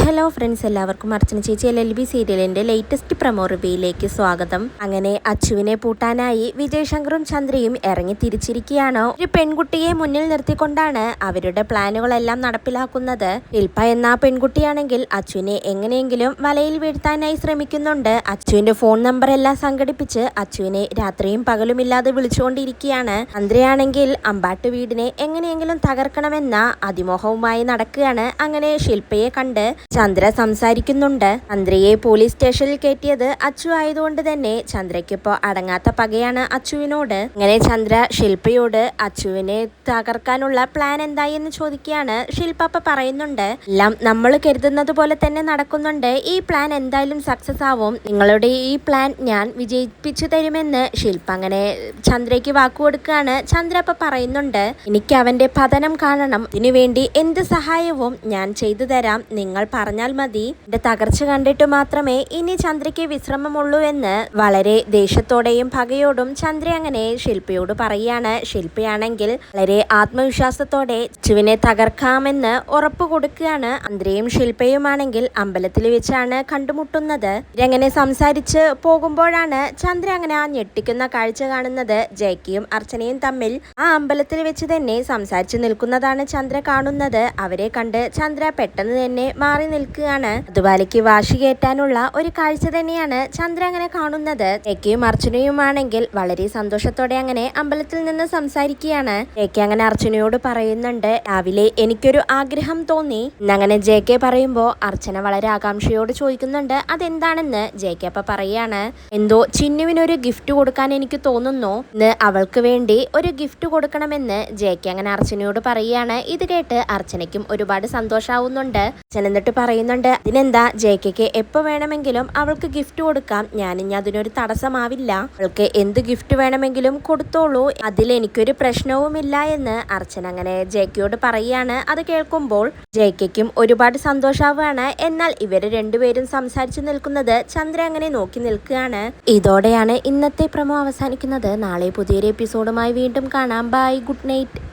Hello friends, എല്ലാവർക്കും അർച്ചന ചേച്ചി LLB സീരിയലിന്റെ ലേറ്റസ്റ്റ് പ്രൊമോ റിവ്യൂയിലേക്ക് സ്വാഗതം. അങ്ങനെ അച്ചുവിനെ പൂട്ടാനായി വിജയ് ശങ്കറും ചന്ദ്രയും ഇറങ്ങി തിരിച്ചിരിക്കുകയാണ്. ഒരു പെൺകുട്ടിയെ മുന്നിൽ നിർത്തിക്കൊണ്ടാണ് അവരുടെ പ്ലാനുകളെല്ലാം നടപ്പിലാക്കുന്നത്. ശില്പ എന്ന പെൺകുട്ടിയാണെങ്കിൽ അച്ചുവിനെ എങ്ങനെയെങ്കിലും വലയിൽ വീഴ്ത്താനായി ശ്രമിക്കുന്നുണ്ട്. അച്ചുവിന്റെ ഫോൺ നമ്പർ എല്ലാം സംഘടിപ്പിച്ച് അച്ചുവിനെ രാത്രിയും പകലുമില്ലാതെ വിളിച്ചുകൊണ്ടിരിക്കുകയാണ്. ചന്ദ്രയാണെങ്കിൽ അമ്പാട്ട് വീടിനെ എങ്ങനെയെങ്കിലും തകർക്കണമെന്ന അതിമോഹവുമായി നടക്കുകയാണ്. അങ്ങനെ ശില്പയെ കണ്ട് ചന്ദ്ര സംസാരിക്കുന്നുണ്ട്. ചന്ദ്രയെ പോലീസ് സ്റ്റേഷനിൽ കയറ്റിയത് അച്ചു ആയതുകൊണ്ട് തന്നെ ചന്ദ്രയ്ക്കിപ്പോ അടങ്ങാത്ത പകയാണ് അച്ചുവിനോട്. അങ്ങനെ ചന്ദ്ര ശില്പയോട് അച്ചുവിനെ തകർക്കാനുള്ള പ്ലാൻ എന്തായി എന്ന് ചോദിക്കുകയാണ്. ശില്പ പറയുന്നുണ്ട്, എല്ലാം നമ്മൾ കരുതുന്നത് പോലെ തന്നെ നടക്കുന്നുണ്ട്. ഈ പ്ലാൻ എന്തായാലും സക്സസ് ആവും. നിങ്ങളുടെ ഈ പ്ലാൻ ഞാൻ വിജയിപ്പിച്ചു തരുമെന്ന് ശില്പ അങ്ങനെ ചന്ദ്രയ്ക്ക് വാക്കുകൊടുക്കുകയാണ്. ചന്ദ്ര പറയുന്നുണ്ട്, എനിക്ക് അവന്റെ പതനം കാണണം. ഇതിനുവേണ്ടി എന്ത് സഹായവും ഞാൻ ചെയ്തു തരാം. നിങ്ങൾ പറഞ്ഞാൽ മതി. എന്റെ തകർച്ച കണ്ടിട്ട് മാത്രമേ ഇനി ചന്ദ്രയ്ക്ക് വിശ്രമമുള്ളൂ എന്ന് വളരെ ദേഷ്യത്തോടെയും പകയോടും ചന്ദ്ര അങ്ങനെ ശില്പയോട് പറയാണ്. ശില്പയാണെങ്കിൽ വളരെ ആത്മവിശ്വാസത്തോടെ അച്ചുവിനെ തകർക്കാമെന്ന് ഉറപ്പ് കൊടുക്കുകയാണ്. ചന്ദ്രയും ശില്പയുമാണെങ്കിൽ അമ്പലത്തിൽ വെച്ചാണ് കണ്ടുമുട്ടുന്നത്. ഇവരങ്ങനെ സംസാരിച്ച് പോകുമ്പോഴാണ് ചന്ദ്ര അങ്ങനെ ആ ഞെട്ടിക്കുന്ന കാഴ്ച കാണുന്നത്. ജയ്ക്കയും അർച്ചനയും തമ്മിൽ ആ അമ്പലത്തിൽ വെച്ച് തന്നെ സംസാരിച്ചു നിൽക്കുന്നതാണ് ചന്ദ്ര കാണുന്നത്. അവരെ കണ്ട് ചന്ദ്ര പെട്ടെന്ന് തന്നെ മാറി നിൽക്കുകയാണ്. അതുപാലിക്ക് വാശി കയറ്റാനുള്ള ഒരു കാഴ്ച തന്നെയാണ് ചന്ദ്ര അങ്ങനെ കാണുന്നത്. ജയ്ക്കയും അർച്ചനയുമാണെങ്കിൽ വളരെ സന്തോഷത്തോടെ അങ്ങനെ അമ്പലത്തിൽ നിന്ന് സംസാരിക്കുകയാണ്. ജയ്ക്ക് അങ്ങനെ അർച്ചനയോട് പറയുന്നുണ്ട്, രാവിലെ എനിക്കൊരു ആഗ്രഹം തോന്നി എന്നങ്ങനെ ജയ്ക്ക് പറയുമ്പോ അർച്ചന വളരെ ആകാംക്ഷയോട് ചോദിക്കുന്നുണ്ട് അതെന്താണെന്ന്. ജയ്ക്ക് പറയാണ്, എന്തോ ചിന്നുവിനൊരു ഗിഫ്റ്റ് കൊടുക്കാൻ എനിക്ക് തോന്നുന്നു എന്ന്, അവൾക്ക് വേണ്ടി ഒരു ഗിഫ്റ്റ് കൊടുക്കണമെന്ന് ജയ്ക്ക് അങ്ങനെ അർച്ചനയോട് പറയുകയാണ്. ഇത് കേട്ട് അർച്ചനയ്ക്കും ഒരുപാട് സന്തോഷാവുന്നുണ്ട്. അർച്ചന എന്നിട്ട് പറയുന്നുണ്ട്, അതിനെന്താ, ജയ്ക്ക് എപ്പോ വേണമെങ്കിലും അവൾക്ക് ഗിഫ്റ്റ് കൊടുക്കാം. ഞാനിനി അതിനൊരു തടസ്സമാവില്ല. അവൾക്ക് എന്ത് ഗിഫ്റ്റ് വേണമെങ്കിലും കൊടുത്തോളൂ, അതിൽ എനിക്കൊരു പ്രശ്നവുമില്ല എന്ന് അർച്ചന അങ്ങനെ ജയ്ക്കയോട് പറയാണ്. അത് കേൾക്കുമ്പോൾ ജയ്ക്കും ഒരുപാട് സന്തോഷാവുകയാണ്. എന്നാൽ ഇവര് രണ്ടുപേരും സംസാരിച്ചു നിൽക്കുന്നത് ചന്ദ്ര അങ്ങനെ നോക്കി നിൽക്കുകയാണ്. ഇതോടെയാണ് ഇന്നത്തെ പ്രൊമോ അവസാനിക്കുന്നത്. നാളെ പുതിയൊരു എപ്പിസോഡുമായി വീണ്ടും കാണാം. Bye, good night.